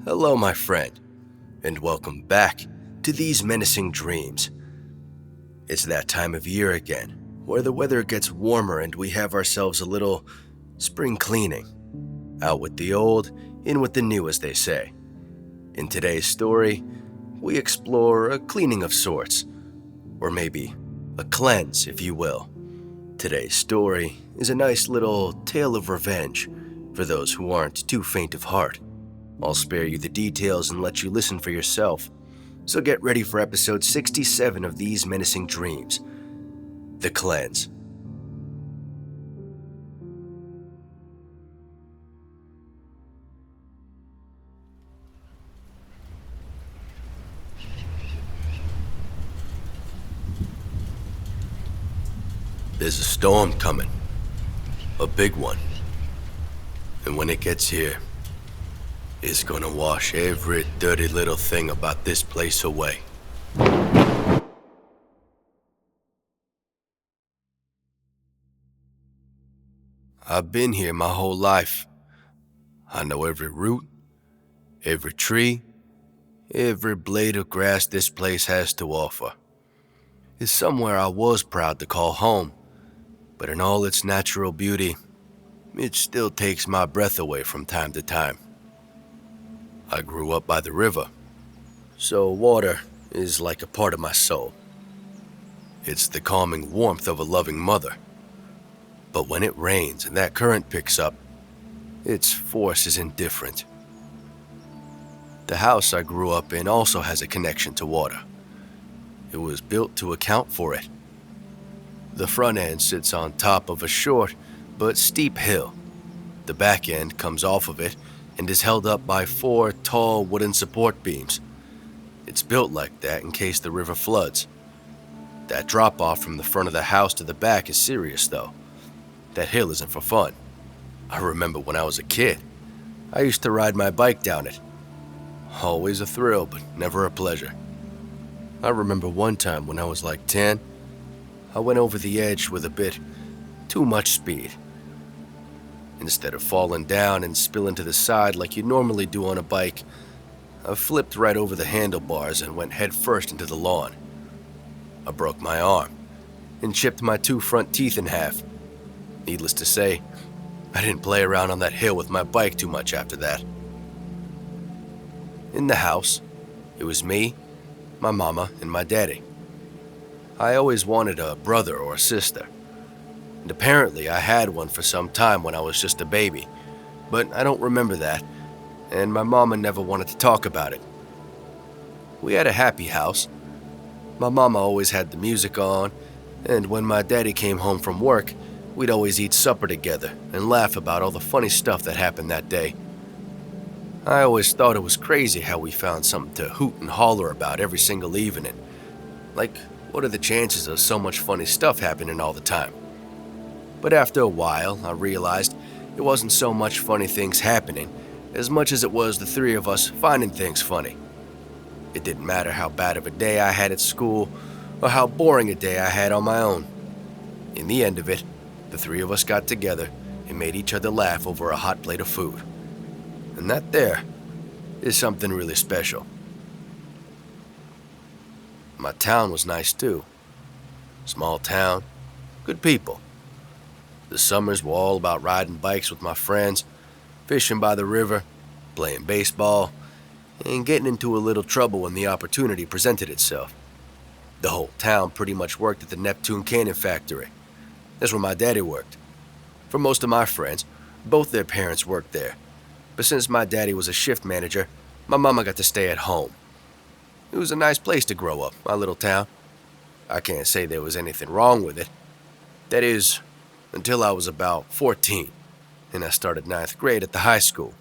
Hello, my friend, and welcome back to These Menacing Dreams. It's that time of year again, where the weather gets warmer and we have ourselves a little spring cleaning. Out with the old, in with the new, as they say. In today's story, we explore a cleaning of sorts, or maybe a cleanse, if you will. Today's story is a nice little tale of revenge for those who aren't too faint of heart. I'll spare you the details and let you listen for yourself. So get ready for episode 67 of These Menacing Dreams, The Cleanse. There's a storm coming, a big one. And when it gets here, it's gonna wash every dirty little thing about this place away. I've been here my whole life. I know every root, every tree, every blade of grass this place has to offer. It's somewhere I was proud to call home, but in all its natural beauty, it still takes my breath away from time to time. I grew up by the river, so water is like a part of my soul. It's the calming warmth of a loving mother. But when it rains and that current picks up, its force is indifferent. The house I grew up in also has a connection to water. It was built to account for it. The front end sits on top of a short but steep hill. The back end comes off of it and is held up by 4 tall wooden support beams. It's built like that in case the river floods. That drop-off from the front of the house to the back is serious, though. That hill isn't for fun. I remember when I was a kid, I used to ride my bike down it. Always a thrill, but never a pleasure. I remember one time when I was like 10, I went over the edge with a bit too much speed. Instead of falling down and spilling to the side like you normally do on a bike, I flipped right over the handlebars and went headfirst into the lawn. I broke my arm and chipped my 2 front teeth in half. Needless to say, I didn't play around on that hill with my bike too much after that. In the house, it was me, my mama, and my daddy. I always wanted a brother or a sister. And apparently I had one for some time when I was just a baby, but I don't remember that, and my mama never wanted to talk about it. We had a happy house. My mama always had the music on, and when my daddy came home from work, we'd always eat supper together and laugh about all the funny stuff that happened that day. I always thought it was crazy how we found something to hoot and holler about every single evening. Like, what are the chances of so much funny stuff happening all the time? But after a while, I realized it wasn't so much funny things happening as much as it was the 3 of us finding things funny. It didn't matter how bad of a day I had at school or how boring a day I had on my own. In the end of it, the 3 of us got together and made each other laugh over a hot plate of food. And that there is something really special. My town was nice too. Small town, good people. The summers were all about riding bikes with my friends, fishing by the river, playing baseball, and getting into a little trouble when the opportunity presented itself. The whole town pretty much worked at the Neptune Cannon factory. That's where my daddy worked. For most of my friends, both their parents worked there. But since my daddy was a shift manager, my mama got to stay at home. It was a nice place to grow up, my little town. I can't say there was anything wrong with it. That is, until I was about 14, and I started 9th grade at the high school.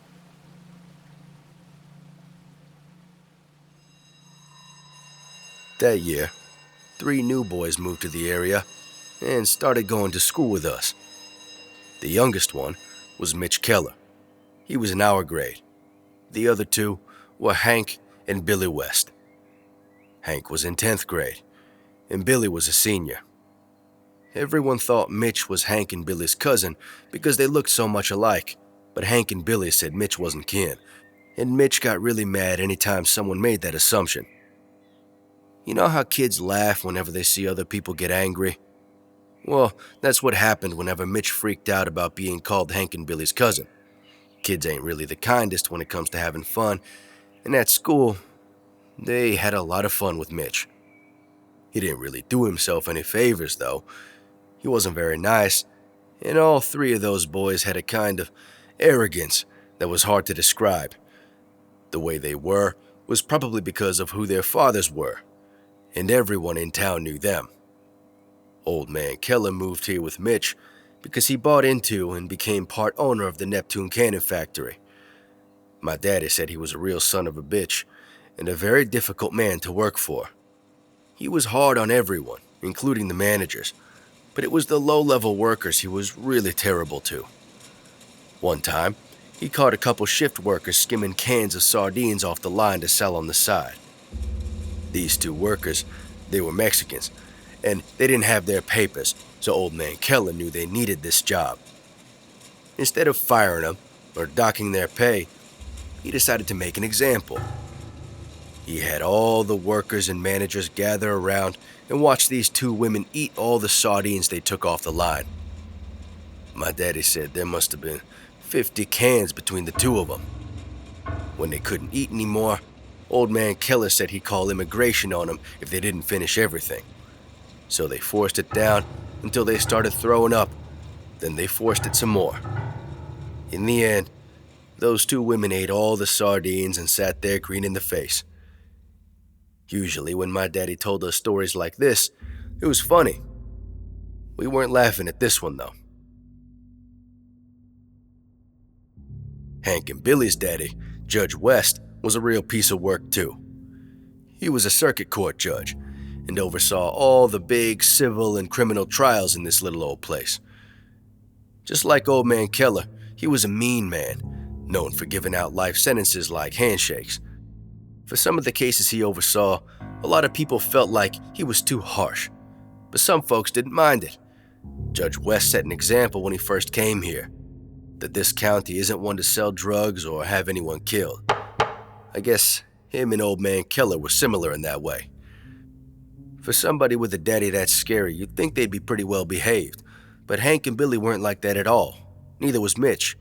That year, 3 new boys moved to the area and started going to school with us. The youngest one was Mitch Keller. He was in our grade. The other 2 were Hank and Billy West. Hank was in 10th grade, and Billy was a senior. Everyone thought Mitch was Hank and Billy's cousin because they looked so much alike, but Hank and Billy said Mitch wasn't kin. and Mitch got really mad anytime someone made that assumption. You know how kids laugh whenever they see other people get angry? Well, that's what happened whenever Mitch freaked out about being called Hank and Billy's cousin. Kids ain't really the kindest when it comes to having fun, and at school, they had a lot of fun with Mitch. He didn't really do himself any favors, though. He wasn't very nice, and all three of those boys had a kind of arrogance that was hard to describe. The way they were was probably because of who their fathers were, and everyone in town knew them. Old man Keller moved here with Mitch because he bought into and became part owner of the Neptune Cannon Factory. My daddy said he was a real son of a bitch and a very difficult man to work for. He was hard on everyone, including the managers, but it was the low-level workers he was really terrible to. One time, he caught a couple shift workers skimming cans of sardines off the line to sell on the side. These two workers, they were Mexicans, and they didn't have their papers, so old man Keller knew they needed this job. Instead of firing them or docking their pay, he decided to make an example. He had all the workers and managers gather around and watch these two women eat all the sardines they took off the line. My daddy said there must have been 50 cans between the two of them. When they couldn't eat anymore, old man Keller said he'd call immigration on them if they didn't finish everything. So they forced it down until they started throwing up. Then they forced it some more. In the end, those two women ate all the sardines and sat there green in the face. Usually when my daddy told us stories like this, it was funny. We weren't laughing at this one, though. Hank and Billy's daddy, Judge West, was a real piece of work, too. He was a circuit court judge and oversaw all the big civil and criminal trials in this little old place. Just like old man Keller, he was a mean man, known for giving out life sentences like handshakes. For some of the cases he oversaw, a lot of people felt like he was too harsh, but some folks didn't mind it. Judge West set an example when he first came here, that this county isn't one to sell drugs or have anyone killed. I guess him and old man Keller were similar in that way. For somebody with a daddy that scary, you'd think they'd be pretty well behaved, but Hank and Billy weren't like that at all. Neither was Mitch.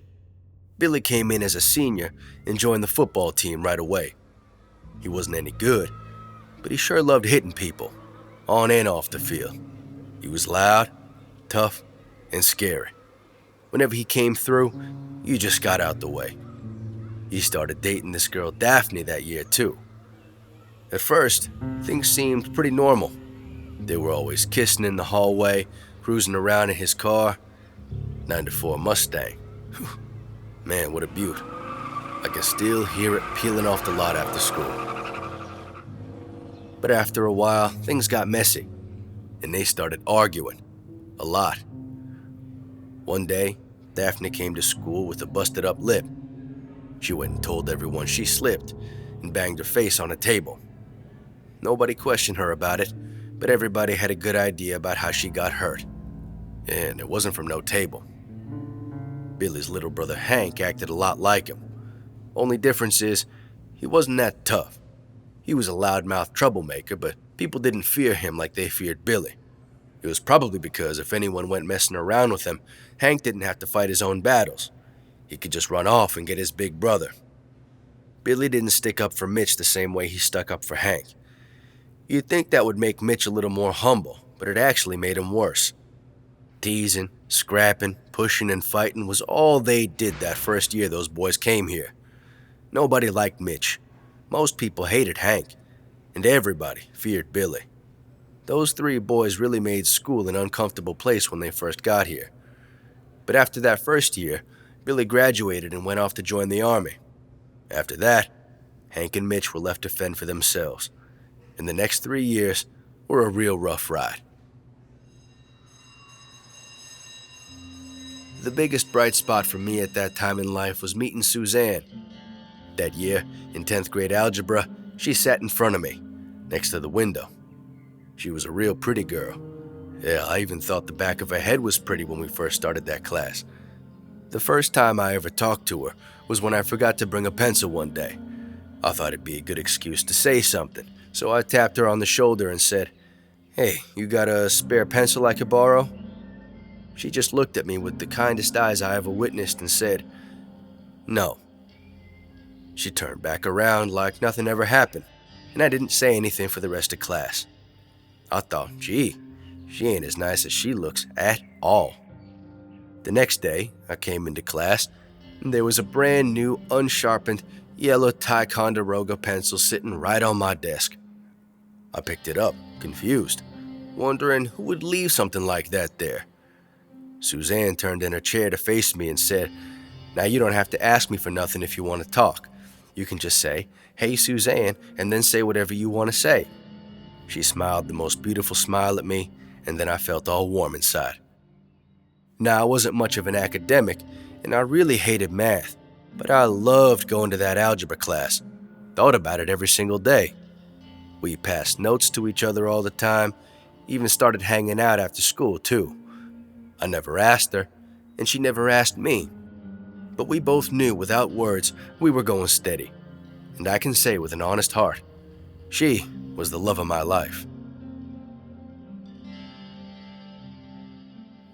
Billy came in as a senior and joined the football team right away. He wasn't any good, but he sure loved hitting people, on and off the field. He was loud, tough, and scary. Whenever he came through, you just got out the way. He started dating this girl Daphne that year too. At first, things seemed pretty normal. They were always kissing in the hallway, cruising around in his car. 94 Mustang. Whew. Man, what a beaut. I can still hear it peeling off the lot after school. But after a while, things got messy, and they started arguing. A lot. One day, Daphne came to school with a busted up lip. She went and told everyone she slipped and banged her face on a table. Nobody questioned her about it, but everybody had a good idea about how she got hurt. And it wasn't from no table. Billy's little brother Hank acted a lot like him. Only difference is, he wasn't that tough. He was a loudmouth troublemaker, but people didn't fear him like they feared Billy. It was probably because if anyone went messing around with him, Hank didn't have to fight his own battles. He could just run off and get his big brother. Billy didn't stick up for Mitch the same way he stuck up for Hank. You'd think that would make Mitch a little more humble, but it actually made him worse. Teasing, scrapping, pushing, and fighting was all they did that first year those boys came here. Nobody liked Mitch. Most people hated Hank, and everybody feared Billy. Those three boys really made school an uncomfortable place when they first got here. But after that first year, Billy graduated and went off to join the army. After that, Hank and Mitch were left to fend for themselves, and the next 3 years were a real rough ride. The biggest bright spot for me at that time in life was meeting Suzanne. That year, in 10th grade algebra, she sat in front of me, next to the window. She was a real pretty girl. Yeah, I even thought the back of her head was pretty when we first started that class. The first time I ever talked to her was when I forgot to bring a pencil one day. I thought it'd be a good excuse to say something, so I tapped her on the shoulder and said, "Hey, you got a spare pencil I could borrow?" She just looked at me with the kindest eyes I ever witnessed and said, "No." She turned back around like nothing ever happened, and I didn't say anything for the rest of class. I thought, gee, she ain't as nice as she looks at all. The next day, I came into class, and there was a brand new, unsharpened, yellow Ticonderoga pencil sitting right on my desk. I picked it up, confused, wondering who would leave something like that there. Suzanne turned in her chair to face me and said, "Now you don't have to ask me for nothing if you want to talk. You can just say, 'Hey, Suzanne,' and then say whatever you want to say." She smiled the most beautiful smile at me, and then I felt all warm inside. Now, I wasn't much of an academic, and I really hated math, but I loved going to that algebra class. Thought about it every single day. We passed notes to each other all the time, even started hanging out after school too. I never asked her, and she never asked me. But we both knew without words we were going steady, and I can say with an honest heart, she was the love of my life.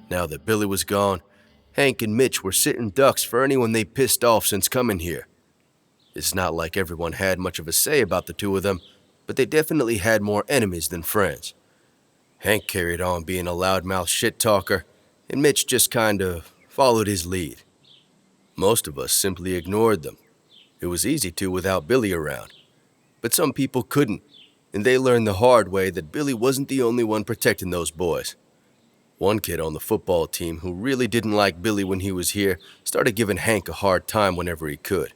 Now that Billy was gone, Hank and Mitch were sitting ducks for anyone they pissed off since coming here. It's not like everyone had much of a say about the two of them, but they definitely had more enemies than friends. Hank carried on being a loudmouth shit talker, and Mitch just kind of followed his lead. Most of us simply ignored them. It was easy to without Billy around. But some people couldn't, and they learned the hard way that Billy wasn't the only one protecting those boys. One kid on the football team who really didn't like Billy when he was here started giving Hank a hard time whenever he could.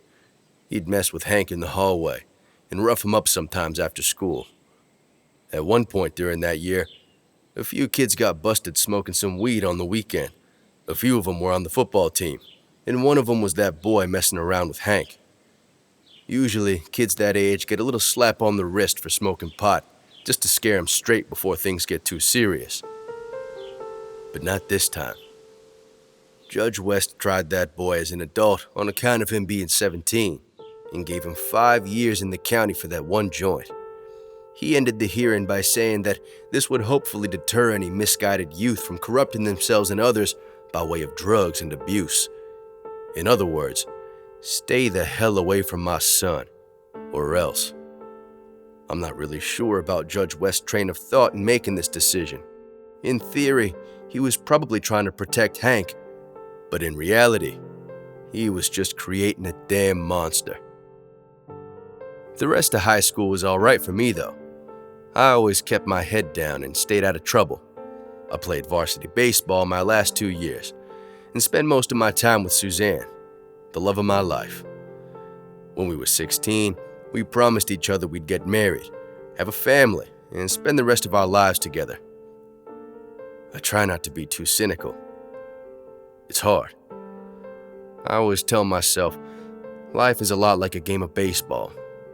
He'd mess with Hank in the hallway and rough him up sometimes after school. At one point during that year, a few kids got busted smoking some weed on the weekend. A few of them were on the football team, and one of them was that boy messing around with Hank. Usually, kids that age get a little slap on the wrist for smoking pot, just to scare them straight before things get too serious. But not this time. Judge West tried that boy as an adult on account of him being 17 and gave him 5 years in the county for that one joint. He ended the hearing by saying that this would hopefully deter any misguided youth from corrupting themselves and others by way of drugs and abuse. In other words, stay the hell away from my son, or else. I'm not really sure about Judge West's train of thought in making this decision. In theory, he was probably trying to protect Hank, but in reality, he was just creating a damn monster. The rest of high school was alright for me though. I always kept my head down and stayed out of trouble. I played varsity baseball my last 2 years and spent most of my time with Suzanne, the love of my life. When we were 16, we promised each other we'd get married, have a family, and spend the rest of our lives together. I try not to be too cynical. It's hard. I always tell myself, life is a lot like a game of baseball,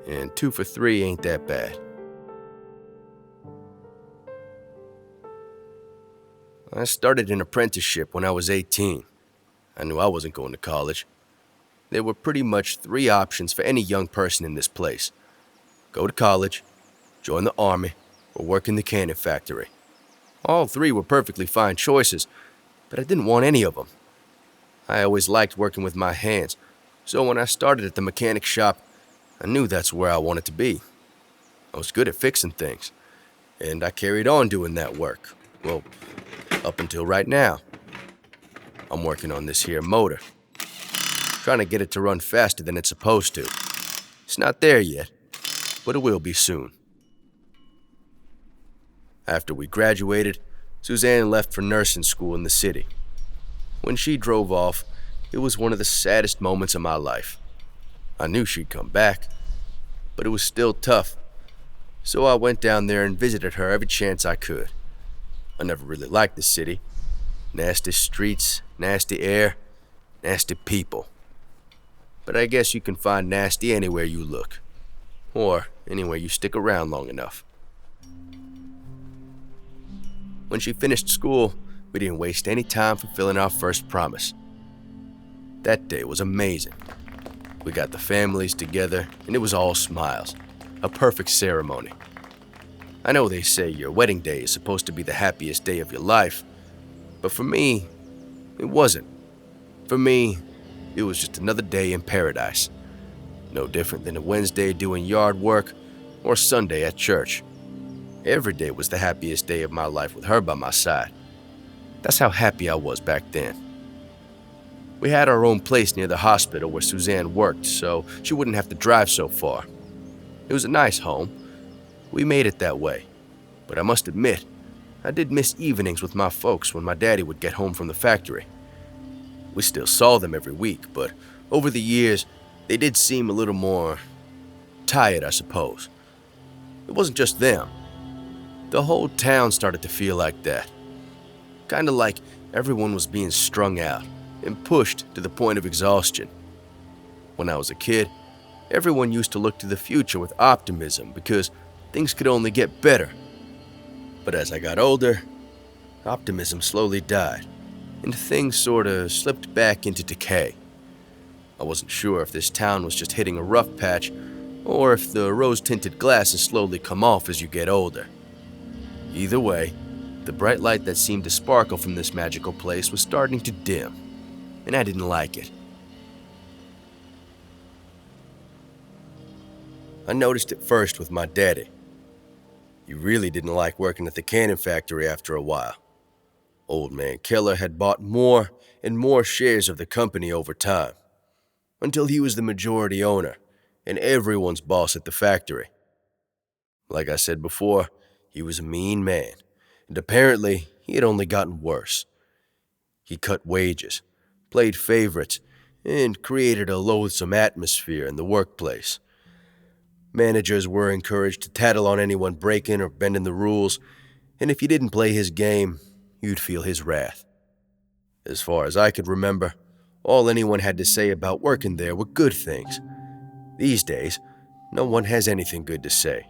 and 2 for 3 ain't that bad. I started an apprenticeship when I was 18. I knew I wasn't going to college. There were pretty much 3 options for any young person in this place. Go to college, join the army, or work in the cannon factory. All 3 were perfectly fine choices, but I didn't want any of them. I always liked working with my hands, so when I started at the mechanic shop, I knew that's where I wanted to be. I was good at fixing things, and I carried on doing that work. Well, up until right now. I'm working on this here motor, trying to get it to run faster than it's supposed to. It's not there yet, but it will be soon. After we graduated, Suzanne left for nursing school in the city. When she drove off, it was one of the saddest moments of my life. I knew she'd come back, but it was still tough, so I went down there and visited her every chance I could. I never really liked the city. Nasty streets, nasty air, nasty people. But I guess you can find nasty anywhere you look, or anywhere you stick around long enough. When she finished school, we didn't waste any time fulfilling our first promise. That day was amazing. We got the families together, and it was all smiles. A perfect ceremony. I know they say your wedding day is supposed to be the happiest day of your life, but for me, it wasn't. For me, it was just another day in paradise. No different than a Wednesday doing yard work or Sunday at church. Every day was the happiest day of my life with her by my side. That's how happy I was back then. We had our own place near the hospital where Suzanne worked, so she wouldn't have to drive so far. It was a nice home. We made it that way. But I must admit, I did miss evenings with my folks when my daddy would get home from the factory. We still saw them every week, but over the years, they did seem a little more tired, I suppose. It wasn't just them. The whole town started to feel like that. Kind of like everyone was being strung out and pushed to the point of exhaustion. When I was a kid, everyone used to look to the future with optimism because things could only get better. But as I got older, optimism slowly died, and things sort of slipped back into decay. I wasn't sure if this town was just hitting a rough patch or if the rose-tinted glasses slowly come off as you get older. Either way, the bright light that seemed to sparkle from this magical place was starting to dim, and I didn't like it. I noticed it first with my daddy. He really didn't like working at the cannon factory after a while. Old man Keller had bought more and more shares of the company over time, until he was the majority owner and everyone's boss at the factory. Like I said before, he was a mean man, and apparently he had only gotten worse. He cut wages, played favorites, and created a loathsome atmosphere in the workplace. Managers were encouraged to tattle on anyone breaking or bending the rules, and if you didn't play his game, you'd feel his wrath. As far as I could remember, all anyone had to say about working there were good things. These days, no one has anything good to say.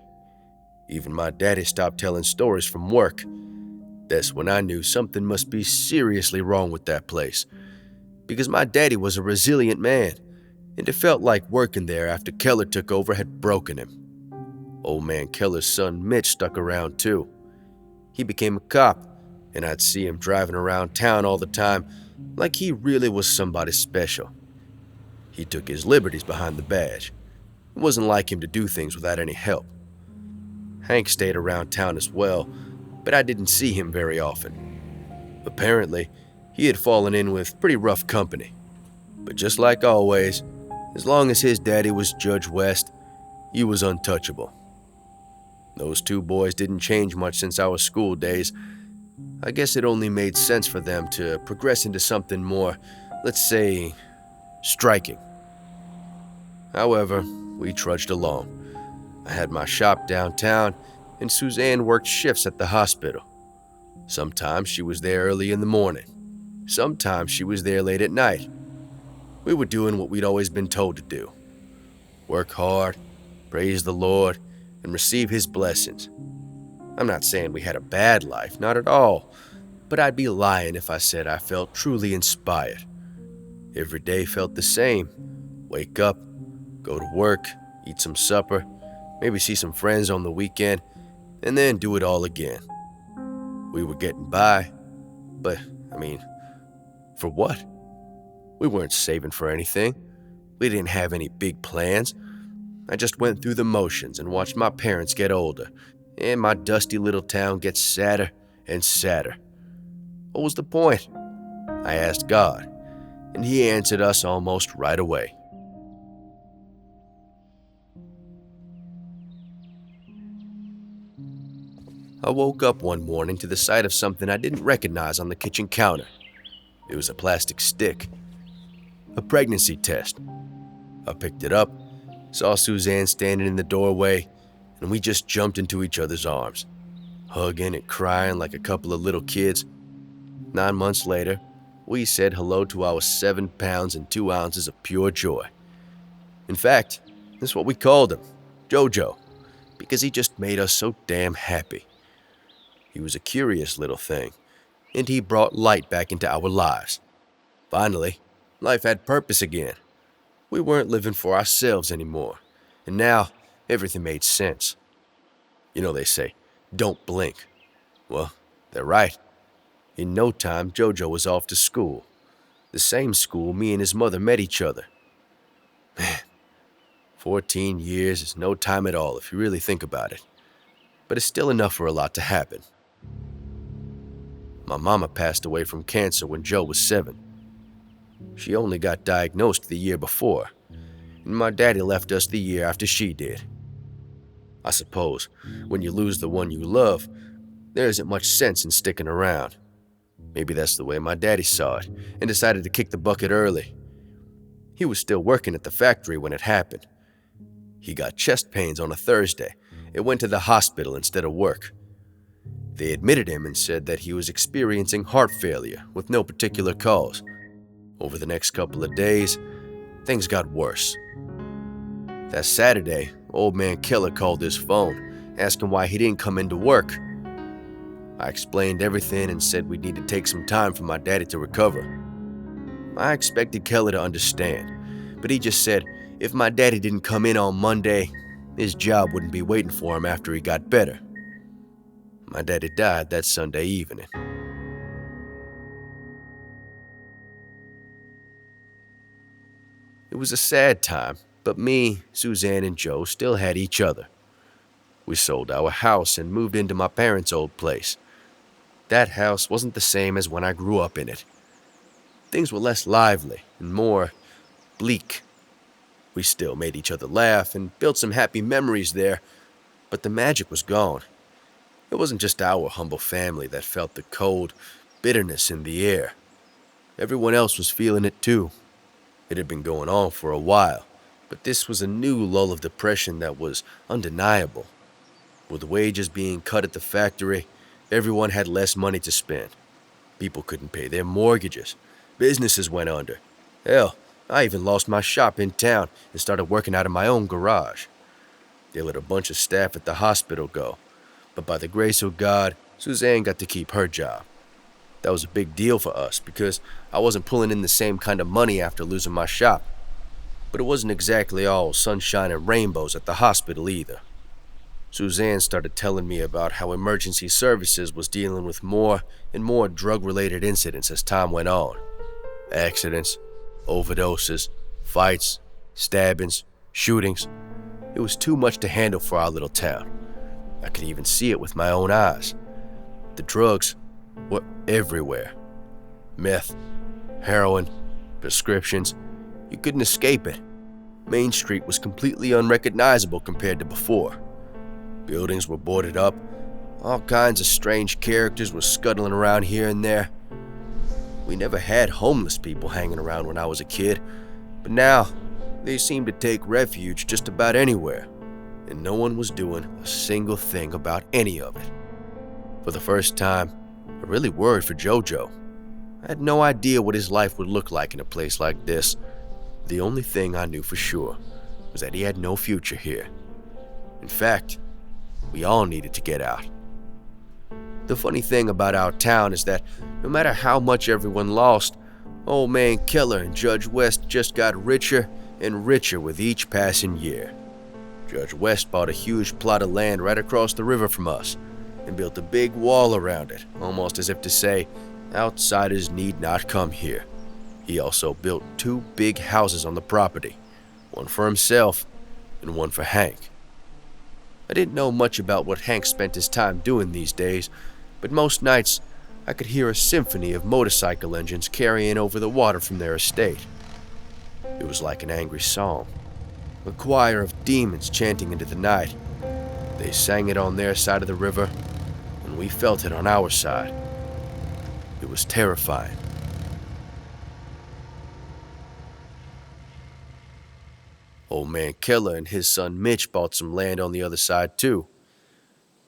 Even my daddy stopped telling stories from work. That's when I knew something must be seriously wrong with that place, because my daddy was a resilient man, and it felt like working there after Keller took over had broken him. Old man Keller's son Mitch stuck around too. He became a cop, and I'd see him driving around town all the time like he really was somebody special. He took his liberties behind the badge. It wasn't like him to do things without any help. Hank stayed around town as well, but I didn't see him very often. Apparently, he had fallen in with pretty rough company. But just like always, as long as his daddy was Judge West, he was untouchable. Those two boys didn't change much since our school days. I guess it only made sense for them to progress into something more, let's say, striking. However, we trudged along. I had my shop downtown, and Suzanne worked shifts at the hospital. Sometimes she was there early in the morning. Sometimes she was there late at night. We were doing what we'd always been told to do. Work hard, praise the Lord, and receive His blessings. I'm not saying we had a bad life, not at all, but I'd be lying if I said I felt truly inspired. Every day felt the same. Wake up, go to work, eat some supper, maybe see some friends on the weekend, and then do it all again. We were getting by, but, for what? We weren't saving for anything. We didn't have any big plans. I just went through the motions and watched my parents get older, and my dusty little town get sadder and sadder. What was the point? I asked God, and He answered us almost right away. I woke up one morning to the sight of something I didn't recognize on the kitchen counter. It was a plastic stick. A pregnancy test. I picked it up, saw Suzanne standing in the doorway, and we just jumped into each other's arms, hugging and crying like a couple of little kids. 9 months later, we said hello to our 7 pounds and 2 ounces of pure joy. In fact, that's what we called him, Jojo, because he just made us so damn happy. He was a curious little thing, and he brought light back into our lives. Finally, Life had purpose again. We weren't living for ourselves anymore. And now, everything made sense. You know they say, don't blink. Well, they're right. In no time, Jojo was off to school. The same school me and his mother met each other. Man, 14 years is no time at all if you really think about it. But it's still enough for a lot to happen. My mama passed away from cancer when Joe was 7. She only got diagnosed the year before, and my daddy left us the year after she did. I suppose, when you lose the one you love, there isn't much sense in sticking around. Maybe that's the way my daddy saw it, and decided to kick the bucket early. He was still working at the factory when it happened. He got chest pains on a Thursday and went to the hospital instead of work. They admitted him and said that he was experiencing heart failure with no particular cause. Over the next couple of days, things got worse. That Saturday, old man Keller called his phone, asking why he didn't come into work. I explained everything and said we'd need to take some time for my daddy to recover. I expected Keller to understand, but he just said if my daddy didn't come in on Monday, his job wouldn't be waiting for him after he got better. My daddy died that Sunday evening. It was a sad time, but me, Suzanne, and Joe still had each other. We sold our house and moved into my parents' old place. That house wasn't the same as when I grew up in it. Things were less lively and more bleak. We still made each other laugh and built some happy memories there, but the magic was gone. It wasn't just our humble family that felt the cold bitterness in the air. Everyone else was feeling it too. It had been going on for a while, but this was a new lull of depression that was undeniable. With wages being cut at the factory, everyone had less money to spend. People couldn't pay their mortgages. Businesses went under. Hell, I even lost my shop in town and started working out of my own garage. They let a bunch of staff at the hospital go, but by the grace of God, Suzanne got to keep her job. That was a big deal for us because I wasn't pulling in the same kind of money after losing my shop. But it wasn't exactly all sunshine and rainbows at the hospital either. Suzanne started telling me about how emergency services was dealing with more and more drug-related incidents as time went on. Accidents, overdoses, fights, stabbings, shootings. It was too much to handle for our little town. I could even see it with my own eyes. The drugs were everywhere. Meth, heroin, prescriptions. You couldn't escape it. Main Street was completely unrecognizable compared to before. Buildings were boarded up. All kinds of strange characters were scuttling around here and there. We never had homeless people hanging around when I was a kid, but now they seemed to take refuge just about anywhere, and no one was doing a single thing about any of it. For the first time, I really worried for Jojo. I had no idea what his life would look like in a place like this. The only thing I knew for sure was that he had no future here. In fact, we all needed to get out. The funny thing about our town is that no matter how much everyone lost, old man Keller and Judge West just got richer and richer with each passing year. Judge West bought a huge plot of land right across the river from us and built a big wall around it, almost as if to say, outsiders need not come here. He also built 2 big houses on the property, one for himself and one for Hank. I didn't know much about what Hank spent his time doing these days, but most nights I could hear a symphony of motorcycle engines carrying over the water from their estate. It was like an angry song, a choir of demons chanting into the night. They sang it on their side of the river, and we felt it on our side. It was terrifying. Old man Keller and his son Mitch bought some land on the other side too.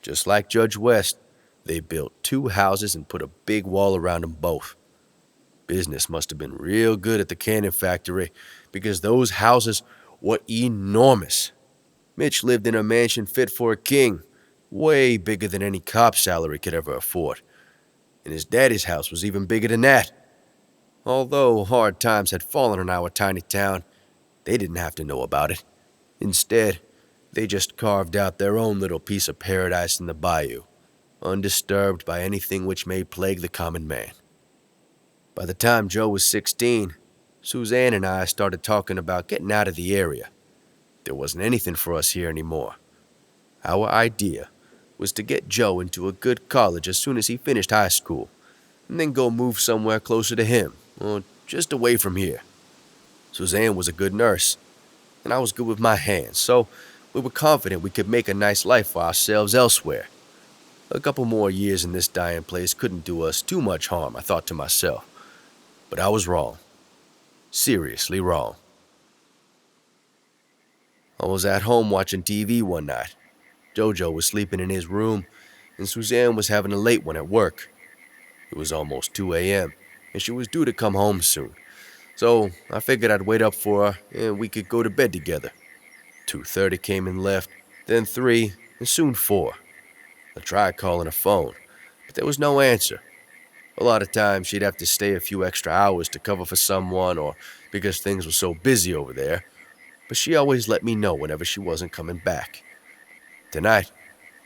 Just like Judge West, they built 2 houses and put a big wall around them both. Business must have been real good at the cannon factory because those houses were enormous. Mitch lived in a mansion fit for a king, way bigger than any cop's salary could ever afford. And his daddy's house was even bigger than that. Although hard times had fallen on our tiny town, they didn't have to know about it. Instead, they just carved out their own little piece of paradise in the bayou, undisturbed by anything which may plague the common man. By the time Joe was 16, Suzanne and I started talking about getting out of the area. There wasn't anything for us here anymore. Our idea was to get Joe into a good college as soon as he finished high school, and then go move somewhere closer to him, or just away from here. Suzanne was a good nurse, and I was good with my hands, so we were confident we could make a nice life for ourselves elsewhere. A couple more years in this dying place couldn't do us too much harm, I thought to myself. But I was wrong. Seriously wrong. I was at home watching TV one night. Jojo was sleeping in his room, and Suzanne was having a late one at work. It was almost 2 a.m., and she was due to come home soon. So I figured I'd wait up for her, and we could go to bed together. 2:30 came and left, then 3, and soon 4. I tried calling her phone, but there was no answer. A lot of times she'd have to stay a few extra hours to cover for someone or because things were so busy over there, but she always let me know whenever she wasn't coming back. Tonight,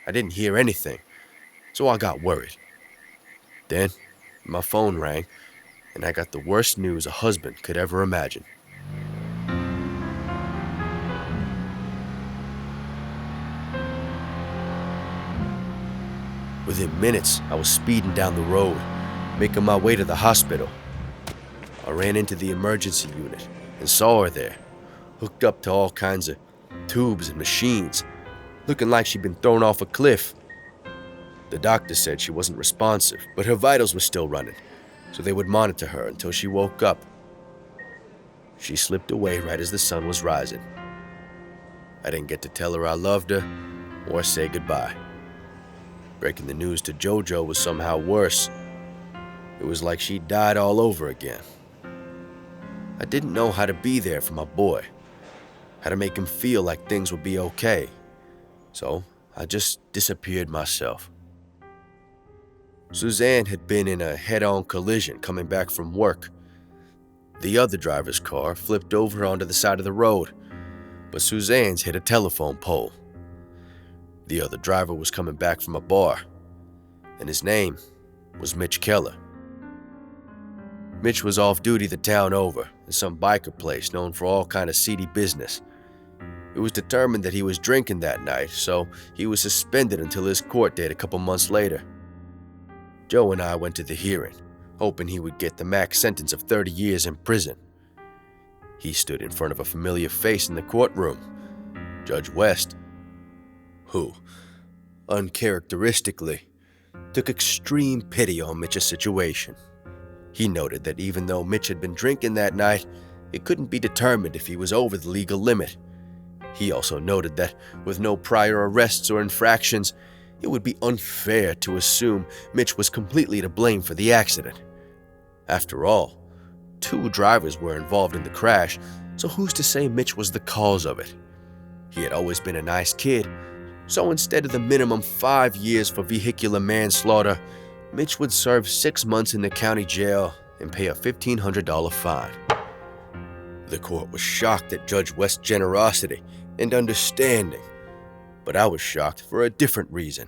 I didn't hear anything, so I got worried. Then, my phone rang, and I got the worst news a husband could ever imagine. Within minutes, I was speeding down the road, making my way to the hospital. I ran into the emergency unit and saw her there, hooked up to all kinds of tubes and machines, looking like she'd been thrown off a cliff. The doctor said she wasn't responsive, but her vitals were still running, so they would monitor her until she woke up. She slipped away right as the sun was rising. I didn't get to tell her I loved her or say goodbye. Breaking the news to Jojo was somehow worse. It was like she died all over again. I didn't know how to be there for my boy, how to make him feel like things would be okay. So I just disappeared myself. Suzanne had been in a head-on collision coming back from work. The other driver's car flipped over onto the side of the road, but Suzanne's hit a telephone pole. The other driver was coming back from a bar, and his name was Mitch Keller. Mitch was off duty the town over in some biker place known for all kind of seedy business. It was determined that he was drinking that night, so he was suspended until his court date a couple months later. Joe and I went to the hearing, hoping he would get the max sentence of 30 years in prison. He stood in front of a familiar face in the courtroom, Judge West, who, uncharacteristically, took extreme pity on Mitch's situation. He noted that even though Mitch had been drinking that night, it couldn't be determined if he was over the legal limit. He also noted that with no prior arrests or infractions, it would be unfair to assume Mitch was completely to blame for the accident. After all, 2 drivers were involved in the crash, so who's to say Mitch was the cause of it? He had always been a nice kid, so instead of the minimum 5 years for vehicular manslaughter, Mitch would serve 6 months in the county jail and pay a $1,500 fine. The court was shocked at Judge West's generosity and understanding, but I was shocked for a different reason.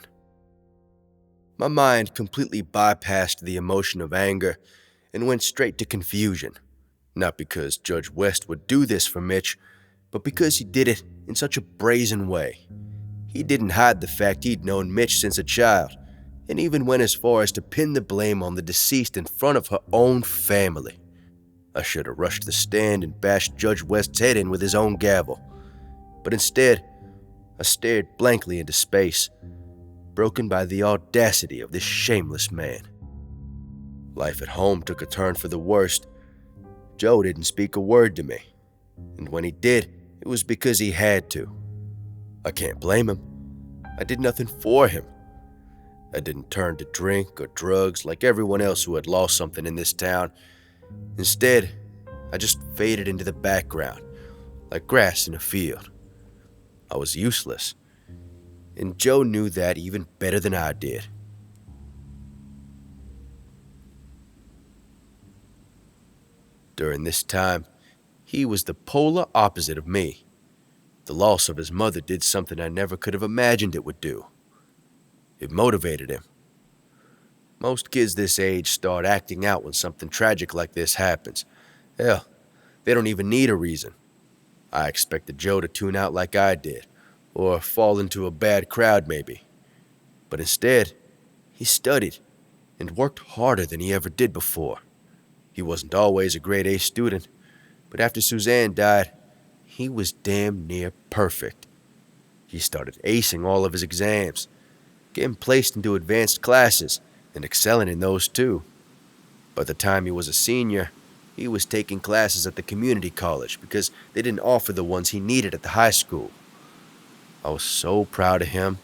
My mind completely bypassed the emotion of anger and went straight to confusion, not because Judge West would do this for Mitch, but because he did it in such a brazen way. He didn't hide the fact he'd known Mitch since a child, and even went as far as to pin the blame on the deceased in front of her own family. I should have rushed the stand and bashed Judge West's head in with his own gavel, but instead, I stared blankly into space, broken by the audacity of this shameless man. Life at home took a turn for the worst. Joe didn't speak a word to me, and when he did, it was because he had to. I can't blame him. I did nothing for him. I didn't turn to drink or drugs like everyone else who had lost something in this town. Instead, I just faded into the background, like grass in a field. I was useless, and Joe knew that even better than I did. During this time, he was the polar opposite of me. The loss of his mother did something I never could have imagined it would do. It motivated him. Most kids this age start acting out when something tragic like this happens. Hell, they don't even need a reason. I expected Joe to tune out like I did, or fall into a bad crowd maybe. But instead, he studied and worked harder than he ever did before. He wasn't always a grade A student, but after Suzanne died, he was damn near perfect. He started acing all of his exams, getting placed into advanced classes, and excelling in those too. By the time he was a senior, he was taking classes at the community college because they didn't offer the ones he needed at the high school. I was so proud of him.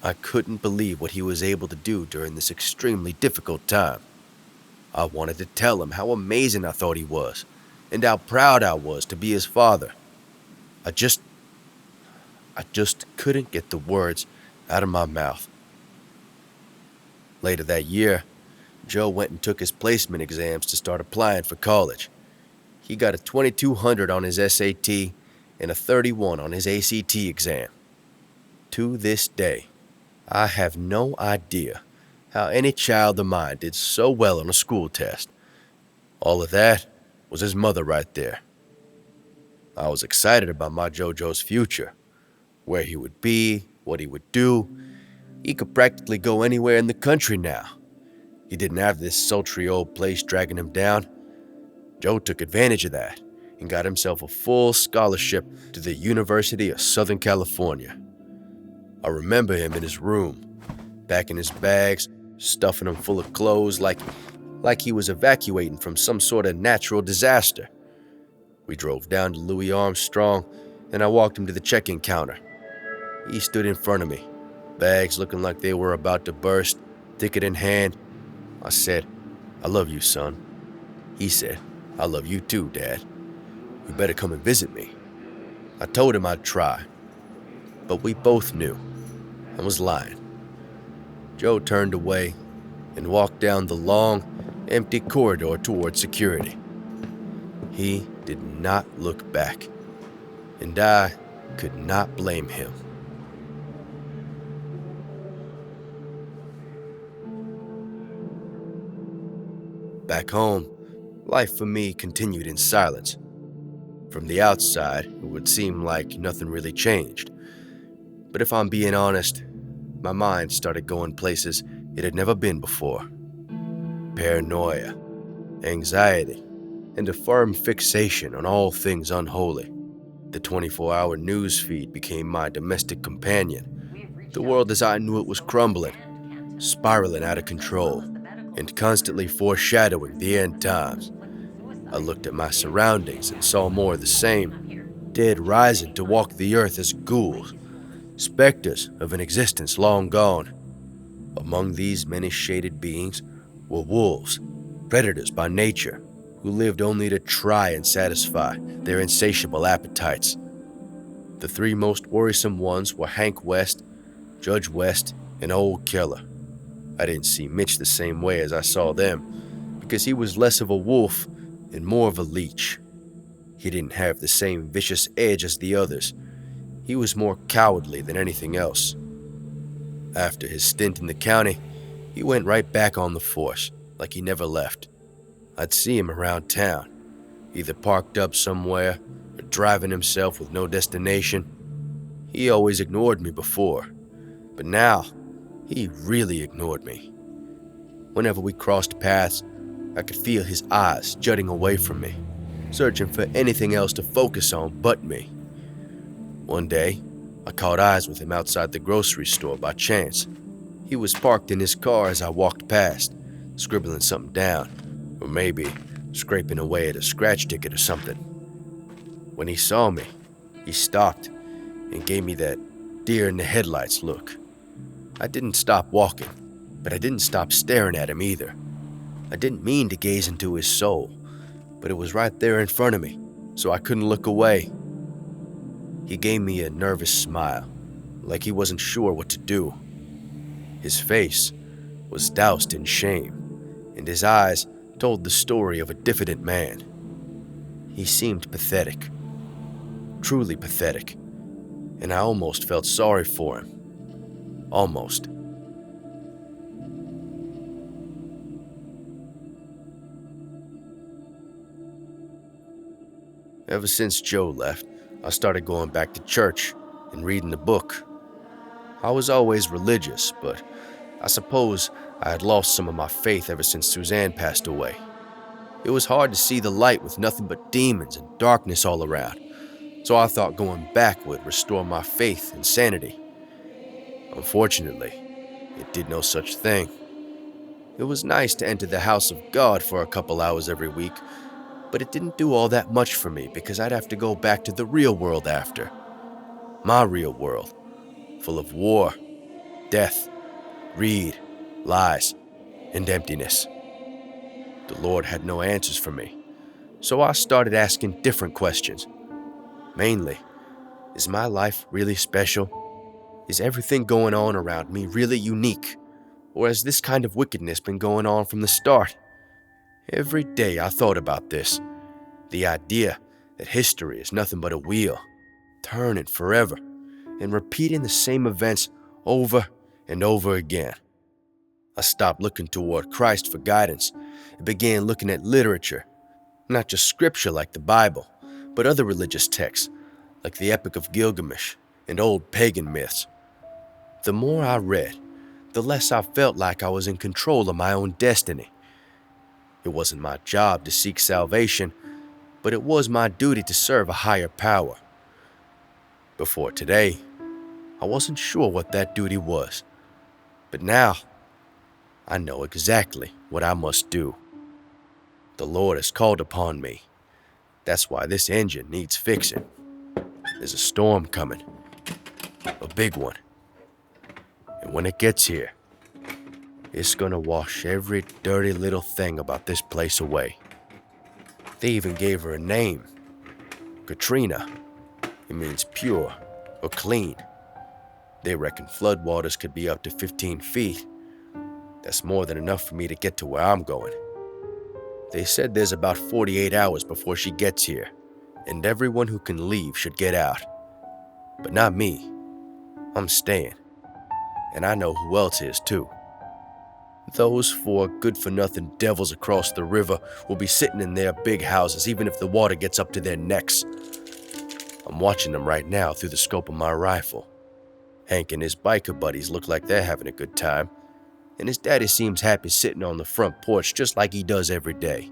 I couldn't believe what he was able to do during this extremely difficult time. I wanted to tell him how amazing I thought he was, and how proud I was to be his father. I just couldn't get the words out of my mouth. Later that year, Joe went and took his placement exams to start applying for college. He got a 2200 on his SAT and a 31 on his ACT exam. To this day, I have no idea how any child of mine did so well on a school test. All of that was his mother right there. I was excited about my JoJo's future, where he would be, what he would do. He could practically go anywhere in the country now. He didn't have this sultry old place dragging him down. Joe took advantage of that and got himself a full scholarship to the University of Southern California. I remember him in his room, packing his bags, stuffing them full of clothes like he was evacuating from some sort of natural disaster. We drove down to Louis Armstrong, and I walked him to the check-in counter. He stood in front of me, bags looking like they were about to burst, ticket in hand. I said, "I love you, son." He said, "I love you too, Dad. You better come and visit me." I told him I'd try, but we both knew I was lying. Joe turned away and walked down the long, empty corridor toward security. He did not look back, and I could not blame him. Back home, life for me continued in silence. From the outside, it would seem like nothing really changed. But if I'm being honest, my mind started going places it had never been before. Paranoia, anxiety, and a firm fixation on all things unholy. The 24-hour news feed became my domestic companion. The world as I knew it was crumbling, spiraling out of control, and constantly foreshadowing the end times. I looked at my surroundings and saw more of the same, dead rising to walk the earth as ghouls, specters of an existence long gone. Among these many shaded beings were wolves, predators by nature, who lived only to try and satisfy their insatiable appetites. The three most worrisome ones were Hank West, Judge West, and Old Killer. I didn't see Mitch the same way as I saw them, because he was less of a wolf and more of a leech. He didn't have the same vicious edge as the others. He was more cowardly than anything else. After his stint in the county, he went right back on the force, like he never left. I'd see him around town, either parked up somewhere or driving himself with no destination. He always ignored me before, but now he really ignored me. Whenever we crossed paths, I could feel his eyes jutting away from me, searching for anything else to focus on but me. One day, I caught eyes with him outside the grocery store by chance. He was parked in his car as I walked past, scribbling something down, or maybe scraping away at a scratch ticket or something. When he saw me, he stopped and gave me that deer in the headlights look. I didn't stop walking, but I didn't stop staring at him either. I didn't mean to gaze into his soul, but it was right there in front of me, so I couldn't look away. He gave me a nervous smile, like he wasn't sure what to do. His face was doused in shame, and his eyes told the story of a diffident man. He seemed pathetic, truly pathetic, and I almost felt sorry for him. Almost. Ever since Joe left, I started going back to church and reading the book. I was always religious, but I suppose I had lost some of my faith ever since Suzanne passed away. It was hard to see the light with nothing but demons and darkness all around, so I thought going back would restore my faith and sanity. Unfortunately, it did no such thing. It was nice to enter the house of God for a couple hours every week, but it didn't do all that much for me because I'd have to go back to the real world after. My real world, full of war, death, greed, lies, and emptiness. The Lord had no answers for me, so I started asking different questions. Mainly, is my life really special? Is everything going on around me really unique? Or has this kind of wickedness been going on from the start? Every day I thought about this. The idea that history is nothing but a wheel, turning forever, and repeating the same events over and over again. I stopped looking toward Christ for guidance and began looking at literature, not just scripture like the Bible, but other religious texts like the Epic of Gilgamesh and old pagan myths. The more I read, the less I felt like I was in control of my own destiny. It wasn't my job to seek salvation, but it was my duty to serve a higher power. Before today, I wasn't sure what that duty was, but now I know exactly what I must do. The Lord has called upon me. That's why this engine needs fixing. There's a storm coming, a big one. And when it gets here, it's gonna wash every dirty little thing about this place away. They even gave her a name, Katrina. It means pure or clean. They reckon floodwaters could be up to 15 feet. That's more than enough for me to get to where I'm going. They said there's about 48 hours before she gets here, and everyone who can leave should get out. But not me. I'm staying. And I know who else is too. Those 4 good-for-nothing devils across the river will be sitting in their big houses even if the water gets up to their necks. I'm watching them right now through the scope of my rifle. Hank and his biker buddies look like they're having a good time, and his daddy seems happy sitting on the front porch just like he does every day.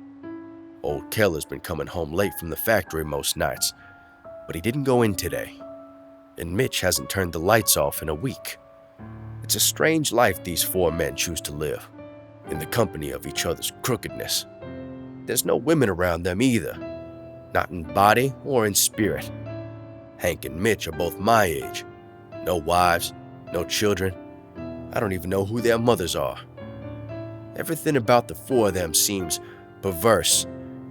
Old Keller's been coming home late from the factory most nights, but he didn't go in today. And Mitch hasn't turned the lights off in a week. It's a strange life these 4 men choose to live, in the company of each other's crookedness. There's no women around them either, not in body or in spirit. Hank and Mitch are both my age. No wives, no children. I don't even know who their mothers are. Everything about the 4 of them seems perverse,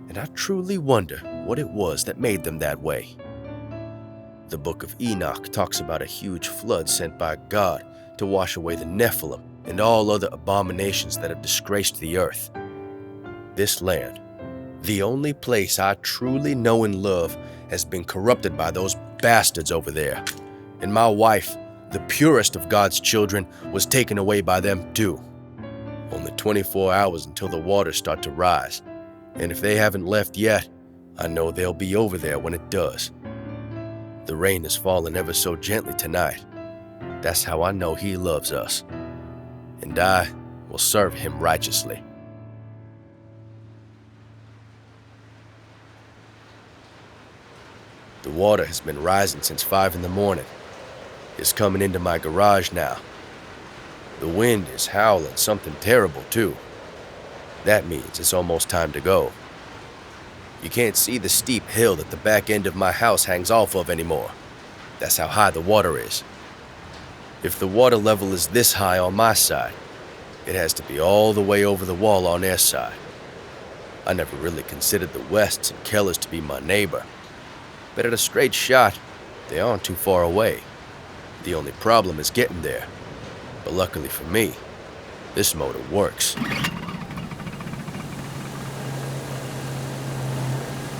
and I truly wonder what it was that made them that way. The Book of Enoch talks about a huge flood sent by God to wash away the Nephilim and all other abominations that have disgraced the earth. This land, the only place I truly know and love, has been corrupted by those bastards over there. And my wife, the purest of God's children, was taken away by them too. Only 24 hours until the waters start to rise. And if they haven't left yet, I know they'll be over there when it does. The rain is falling ever so gently tonight. That's how I know he loves us. And I will serve him righteously. The water has been rising since 5 in the morning. It's coming into my garage now. The wind is howling something terrible too. That means it's almost time to go. You can't see the steep hill that the back end of my house hangs off of anymore. That's how high the water is. If the water level is this high on my side, it has to be all the way over the wall on their side. I never really considered the Wests and Kellers to be my neighbor, but at a straight shot, they aren't too far away. The only problem is getting there. But luckily for me, this motor works.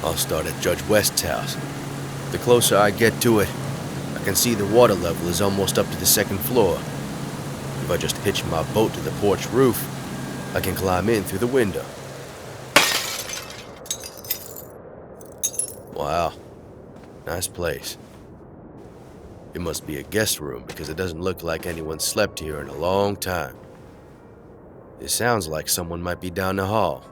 I'll start at Judge West's house. The closer I get to it, I can see the water level is almost up to the second floor. If I just hitch my boat to the porch roof, I can climb in through the window. Wow, nice place. It must be a guest room because it doesn't look like anyone slept here in a long time. It sounds like someone might be down the hall.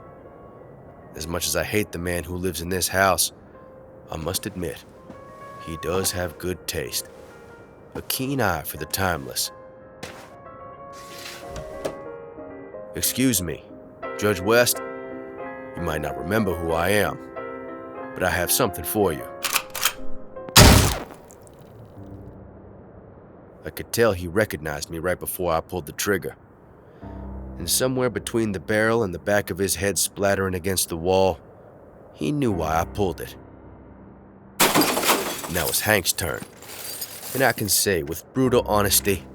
As much as I hate the man who lives in this house, I must admit, he does have good taste. A keen eye for the timeless. Excuse me, Judge West, you might not remember who I am, but I have something for you. I could tell he recognized me right before I pulled the trigger. And somewhere between the barrel and the back of his head splattering against the wall, he knew why I pulled it. Now it's Hank's turn, and I can say with brutal honesty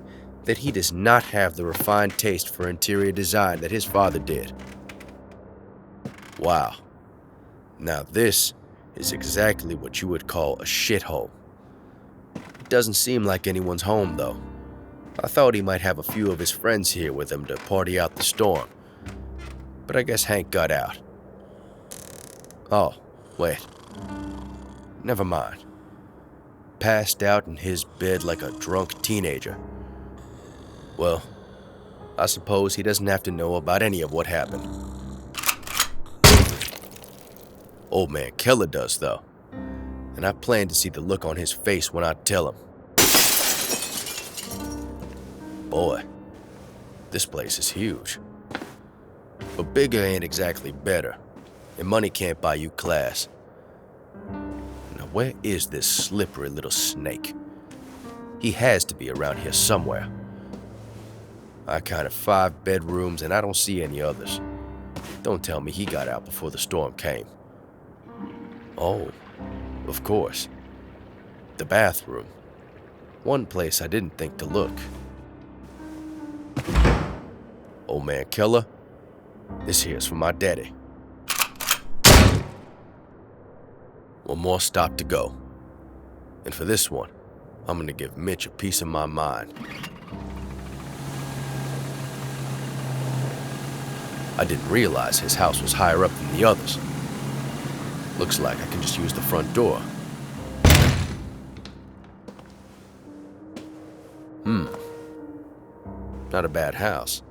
that he does not have the refined taste for interior design that his father did. Wow. Now this is exactly what you would call a shithole. It doesn't seem like anyone's home, though. I thought he might have a few of his friends here with him to party out the storm, but I guess Hank got out. Oh, wait. Never mind. Passed out in his bed like a drunk teenager. Well, I suppose he doesn't have to know about any of what happened. Old man Keller does, though, and I plan to see the look on his face when I tell him. Boy, this place is huge. But bigger ain't exactly better, and money can't buy you class. Now where is this slippery little snake? He has to be around here somewhere. I counted 5 bedrooms and I don't see any others. Don't tell me he got out before the storm came. Oh, of course. The bathroom. One place I didn't think to look. Old man Keller, this here's for my daddy. One more stop to go. And for this one, I'm gonna give Mitch a piece of my mind. I didn't realize his house was higher up than the others. Looks like I can just use the front door. Not a bad house.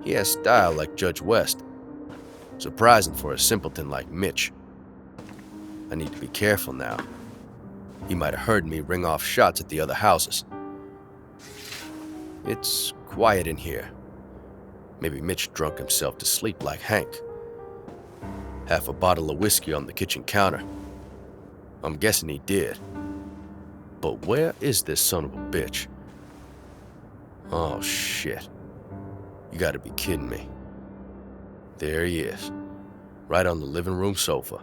He has style like Judge West. Surprising for a simpleton like Mitch. I need to be careful now. He might have heard me ring off shots at the other houses. It's quiet in here. Maybe Mitch drunk himself to sleep like Hank. Half a bottle of whiskey on the kitchen counter. I'm guessing he did. But where is this son of a bitch? Oh, shit. You gotta be kidding me. There he is, right on the living room sofa.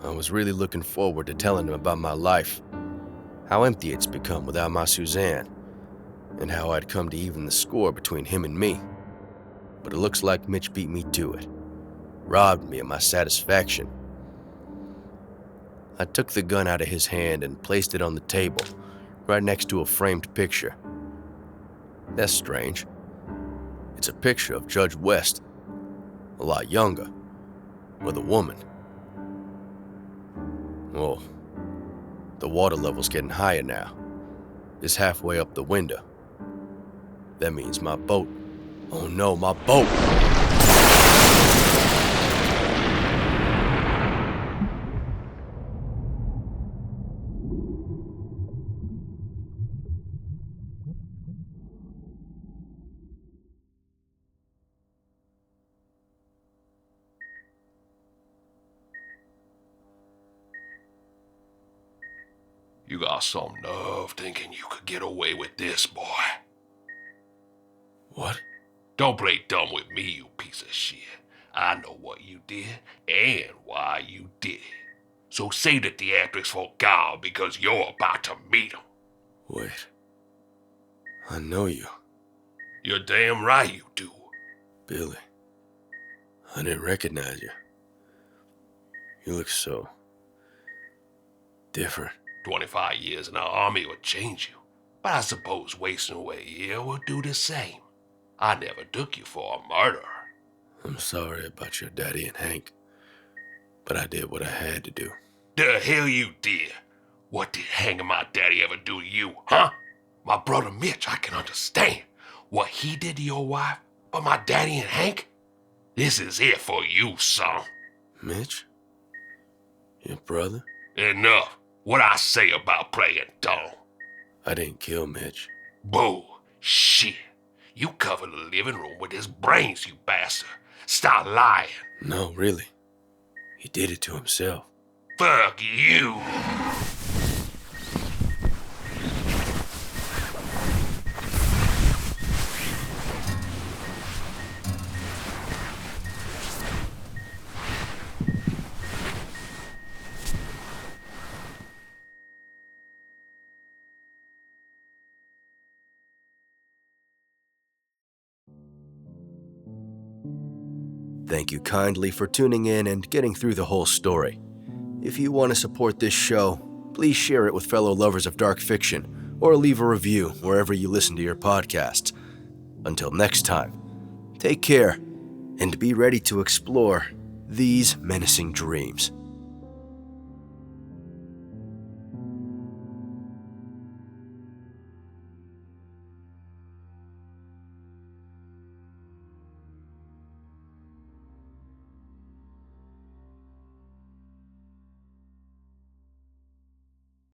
I was really looking forward to telling him about my life, how empty it's become without my Suzanne, and how I'd come to even the score between him and me. But it looks like Mitch beat me to it, robbed me of my satisfaction. I took the gun out of his hand and placed it on the table, right next to a framed picture. That's strange. It's a picture of Judge West, a lot younger, with a woman. Oh, the water level's getting higher now. It's halfway up the window. That means my boat. Oh no, my boat! You got some nerve thinking you could get away with this, boy. What? Don't play dumb with me, you piece of shit. I know what you did and why you did it. So save the theatrics for God because you're about to meet him. Wait. I know you. You're damn right you do. Billy. I didn't recognize you. You look so different. 25 years in our army will change you, but I suppose wasting away here will do the same. I never took you for a murderer. I'm sorry about your daddy and Hank, but I did what I had to do. The hell you did? What did Hank and my daddy ever do to you, huh? My brother Mitch, I can understand what he did to your wife, but my daddy and Hank? This is it for you, son. Mitch? Your brother? Enough. What I say about playing dumb? I didn't kill Mitch. Bullshit. You covered the living room with his brains, you bastard. Stop lying. No, really. He did it to himself. Fuck you. Thank you kindly for tuning in and getting through the whole story. If you want to support this show, please share it with fellow lovers of dark fiction or leave a review wherever you listen to your podcasts. Until next time, take care and be ready to explore these menacing dreams.